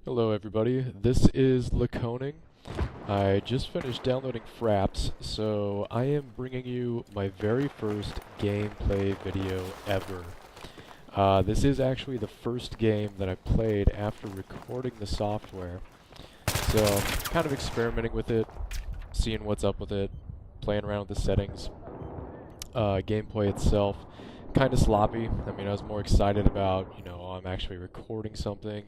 Hello everybody, this is Laconing. I just finished downloading Fraps, so I am bringing you my very first gameplay video ever. This is actually the first game that I played after recording the software. So I'm kind of experimenting with it, seeing what's up with it, playing around with the settings. Gameplay itself, kind of sloppy. I mean, I was more excited about, I'm actually recording something,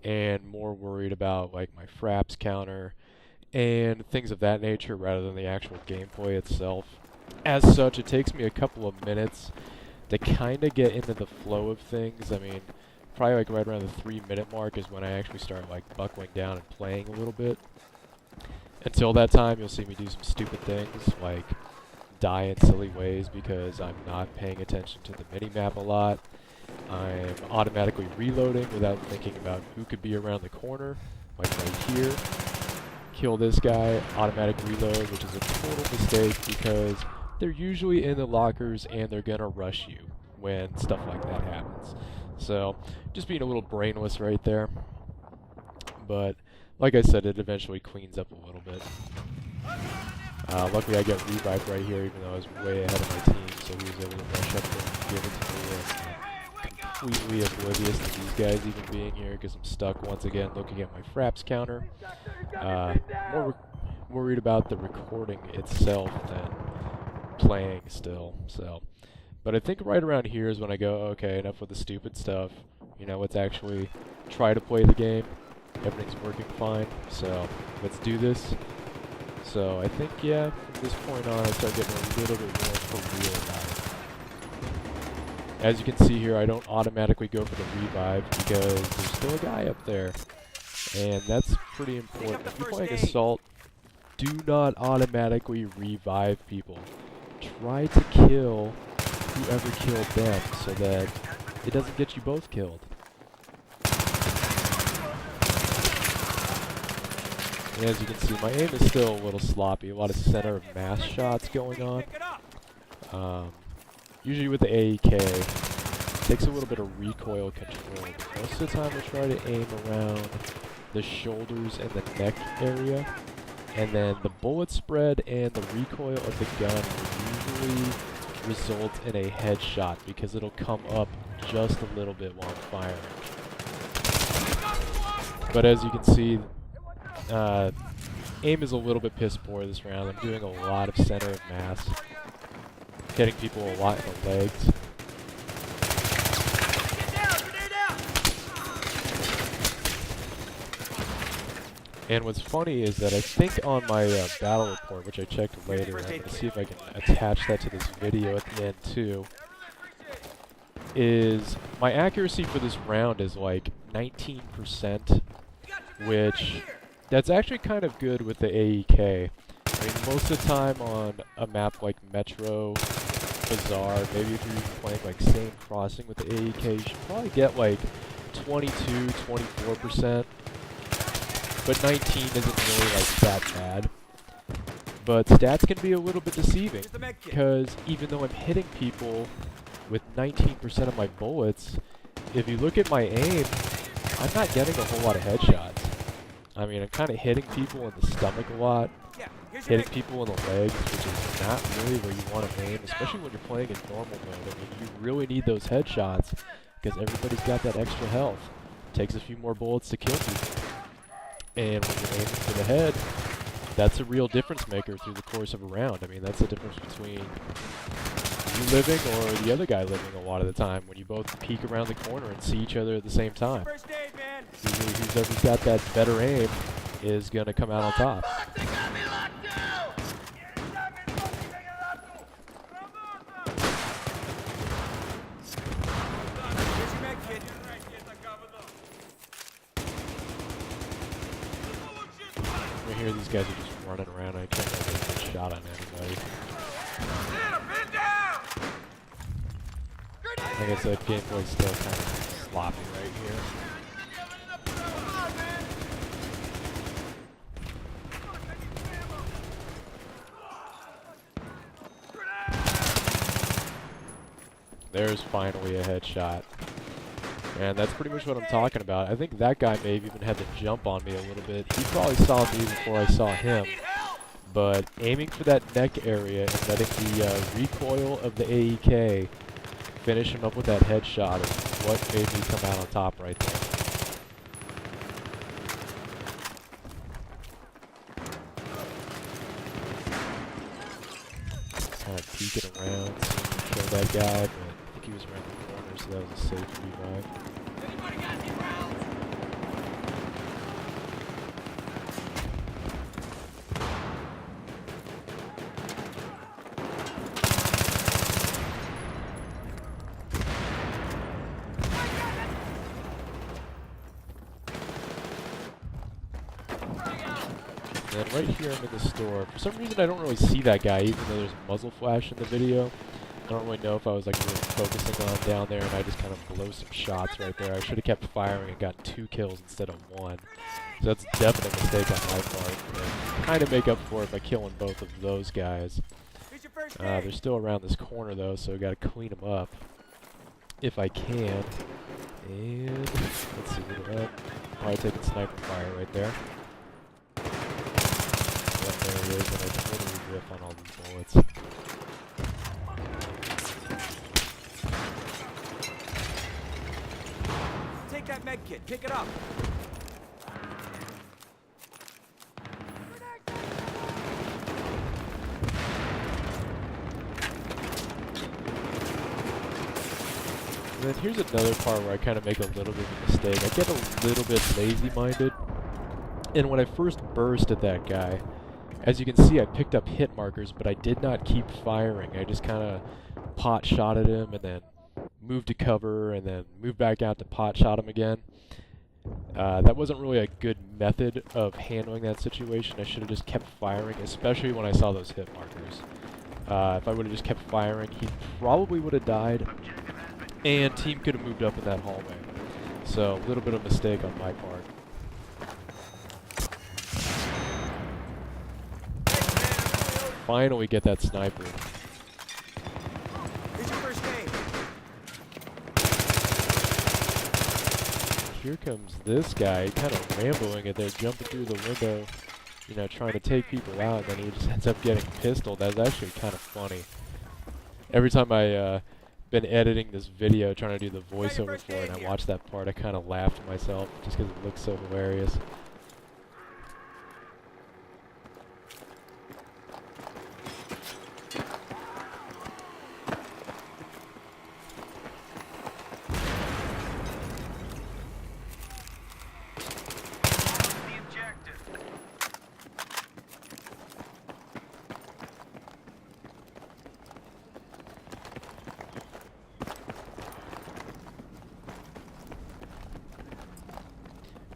and more worried about like my fraps counter and things of that nature rather than the actual gameplay itself. As such, it takes me a couple of minutes to kind of get into the flow of things. I mean, probably like right around the 3-minute mark is when I actually start like buckling down and playing a little bit. Until that time, you'll see me do some stupid things like die in silly ways because I'm not paying attention to the mini-map a lot. I'm automatically reloading without thinking about who could be around the corner, like right here. Kill this guy, automatic reload, which is a total mistake because they're usually in the lockers and they're gonna rush you when stuff like that happens. So, just being a little brainless right there. But, like I said, it eventually cleans up a little bit. Luckily I get revived right here even though I was way ahead of my team, so he was able to rush up and give it to me. Completely oblivious to these guys even being here because I'm stuck once again looking at my fraps counter. More worried about the recording itself than playing still. So, but I think right around here is when I go, okay, enough with the stupid stuff. Let's actually try to play the game. Everything's working fine, so let's do this. So I think, yeah, from this point on I start getting a little bit more for real about it. As you can see here, I don't automatically go for the revive because there's still a guy up there. And that's pretty important. If you're playing Assault, do not automatically revive people. Try to kill whoever killed them so that it doesn't get you both killed. And as you can see, my aim is still a little sloppy. A lot of center of mass shots going on. Usually with the AEK, it takes a little bit of recoil control. But most of the time I try to aim around the shoulders and the neck area. And then the bullet spread and the recoil of the gun will usually result in a headshot because it'll come up just a little bit while I'm firing. But as you can see, aim is a little bit piss poor this round. I'm doing a lot of center of mass, hitting people a lot in the legs. And what's funny is that I think on my battle report, which I checked later, I'm going to see if I can attach that to this video at the end too, is my accuracy for this round is like 19%, which that's actually kind of good with the AEK. I mean, most of the time on a map like Metro, Bazaar, maybe if you're even playing like Same Crossing with the AEK, you should probably get like 22, 24%. But 19 isn't really like that bad. But stats can be a little bit deceiving because even though I'm hitting people with 19% of my bullets, if you look at my aim, I'm not getting a whole lot of headshots. I mean, I'm kind of hitting people in the stomach a lot, hitting people in the legs, which is not really where you want to aim, especially when you're playing in normal mode. I mean, you really need those headshots because everybody's got that extra health. It takes a few more bullets to kill people. And when you're aiming for the head, that's a real difference maker through the course of a round. I mean, that's the difference between you living or the other guy living a lot of the time when you both peek around the corner and see each other at the same time. Usually whoever's got that better aim is going to come out on top. Here these guys are just running around. I can't really get a shot on anybody. Like I said, gameplay's still kind of sloppy right here. There's finally a headshot. And that's pretty much what I'm talking about. I think that guy may have even had to jump on me a little bit. He probably saw me before I saw him. But aiming for that neck area and letting the recoil of the AEK finish him up with that headshot is what made me come out on top right there. Kind of peeking around, seeing if I kill that guy, but I think he was around the corner, so that was a safe revive. Anybody got any rounds? And then right here I'm in the store. For some reason I don't really see that guy, even though there's muzzle flash in the video. I don't really know if I was like really focusing on him down there and I just kind of blow some shots right there. I should have kept firing and gotten 2 kills instead of 1. So that's a definite mistake on my part. And kind of make up for it by killing both of those guys. They're still around this corner though, so I gotta clean them up if I can. And let's see, look at that. Probably taking sniper fire right there. Yep, there it is, and I totally whiff on all these bullets. Take that med kit, pick it up. And then here's another part where I kind of make a little bit of a mistake. I get a little bit lazy-minded. And when I first burst at that guy, as you can see, I picked up hit markers, but I did not keep firing. I just kind of pot shot at him and then moved to cover and then moved back out to pot shot him again. That wasn't really a good method of handling that situation. I should have just kept firing, especially when I saw those hit markers. If I would have just kept firing, he probably would have died, and team could have moved up in that hallway. So, a little bit of a mistake on my part. Finally get that sniper. Here's your first aid. Here comes this guy, kind of rambling it there, jumping through the window, you know, trying to take people out, and then he just ends up getting pistoled. That's actually kind of funny. Every time I been editing this video, trying to do the voiceover for it, and I watched that part, I kind of laughed to myself just because it looks so hilarious.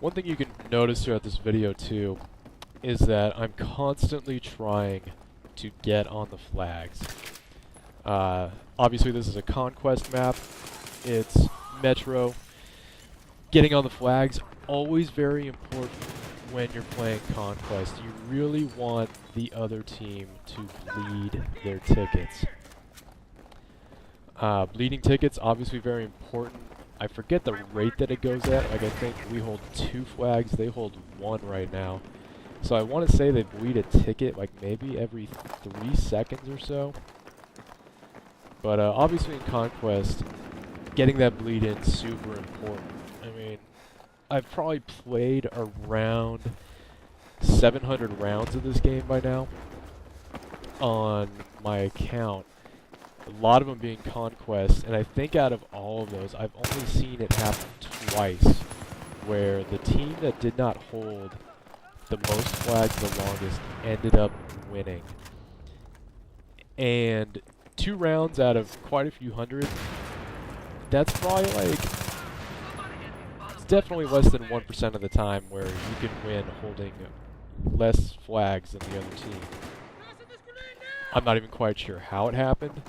One thing you can notice throughout this video too is that I'm constantly trying to get on the flags. Obviously this is a conquest map, it's Metro. Getting on the flags, always very important when you're playing conquest. You really want the other team to bleed their tickets. Bleeding tickets, obviously very important. I forget the rate that it goes at. Like, I think we hold 2 flags, they hold 1 right now. So I want to say they bleed a ticket like maybe every 3 seconds or so. But obviously in Conquest, getting that bleed in is super important. I mean, I've probably played around 700 rounds of this game by now on my account. A lot of them being Conquest, and I think out of all of those, I've only seen it happen twice, where the team that did not hold the most flags the longest ended up winning. And 2 rounds out of quite a few hundred, that's probably like, it's definitely less than 1% of the time where you can win holding less flags than the other team. I'm not even quite sure how it happened.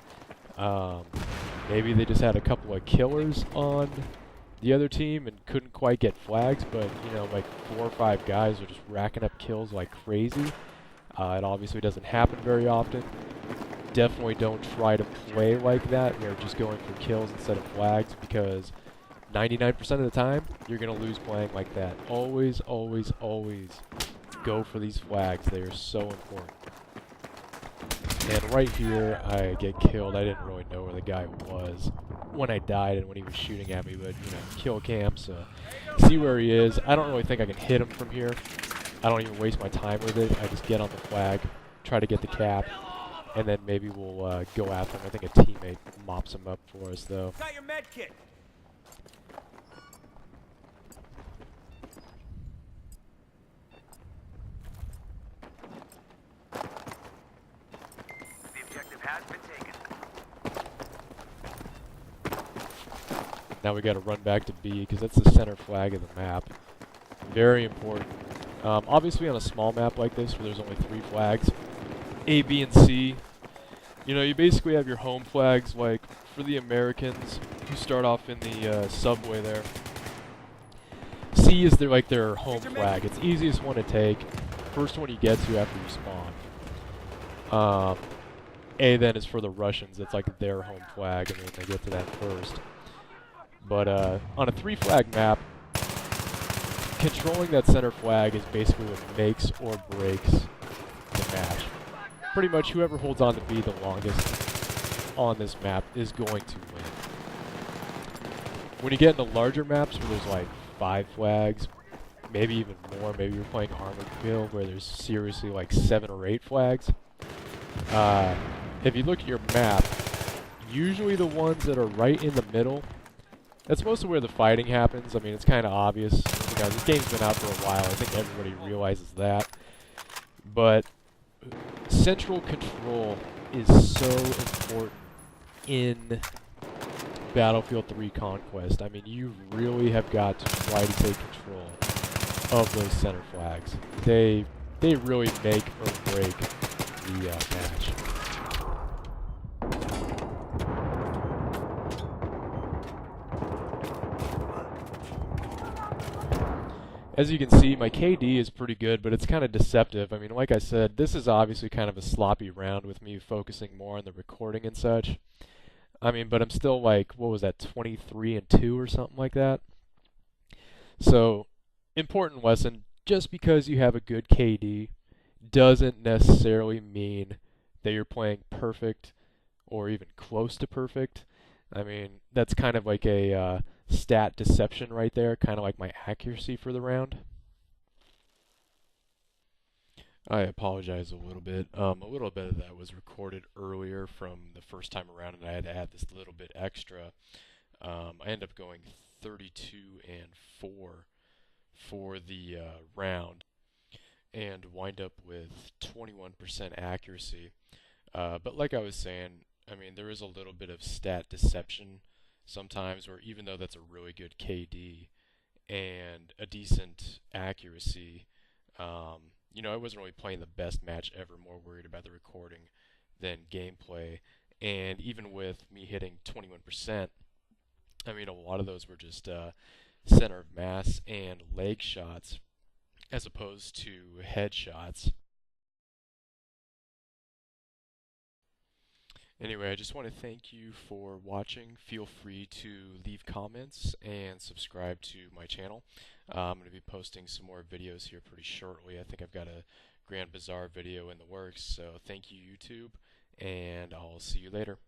Maybe they just had a couple of killers on the other team and couldn't quite get flags, but, you know, like 4 or 5 guys are just racking up kills like crazy. It obviously doesn't happen very often. Definitely don't try to play like that, where you're just going for kills instead of flags, because 99% of the time, you're going to lose playing like that. Always, always, always go for these flags. They are so important. And right here, I get killed. I didn't really know where the guy was when I died and when he was shooting at me, but, you know, kill cam, so see where he is. I don't really think I can hit him from here. I don't even waste my time with it. I just get on the flag, try to get the cap, and then maybe we'll go after him. I think a teammate mops him up for us, though. Got your med kit. The objective has been taken. Now we got to run back to B because that's the center flag of the map. Very important. Obviously on a small map like this where there's only 3 flags, A, B, and C, you know, you basically have your home flags. Like for the Americans who start off in the subway there, C is their home flag. It's the easiest one to take, first one you get to after you spawn. A then is for the Russians. It's like their home flag, and then they get to that first. But on a 3 flag map, controlling that center flag is basically what makes or breaks the match. Pretty much whoever holds on to B the longest on this map is going to win. When you get into larger maps where there's like 5 flags, maybe even more, maybe you're playing Armored Kill where there's seriously like 7 or 8 flags, if you look at your map, usually the ones that are right in the middle, that's mostly where the fighting happens. I mean, it's kind of obvious. You know, this game's been out for a while. I think everybody realizes that. But central control is so important in Battlefield 3 Conquest. I mean, you really have got to try to take control of those center flags. They really make or break the match. As you can see, my KD is pretty good, but it's kind of deceptive. I mean, like I said, this is obviously kind of a sloppy round with me focusing more on the recording and such. I mean, but I'm still like, what was that, 23-2 or something like that? So, important lesson, just because you have a good KD doesn't necessarily mean that you're playing perfect or even close to perfect. I mean, that's kind of like a stat deception right there, kind of like my accuracy for the round. I apologize a little bit. A little bit of that was recorded earlier from the first time around, and I had to add this little bit extra. I ended up going 32-4 for the round, and wind up with 21% accuracy. But like I was saying, I mean, there is a little bit of stat deception sometimes, where even though that's a really good KD and a decent accuracy, you know, I wasn't really playing the best match ever, more worried about the recording than gameplay. And even with me hitting 21%, I mean, a lot of those were just center of mass and leg shots as opposed to headshots. Anyway, I just want to thank you for watching. Feel free to leave comments and subscribe to my channel. I'm going to be posting some more videos here pretty shortly. I think I've got a Grand Bazaar video in the works, so thank you, YouTube, and I'll see you later.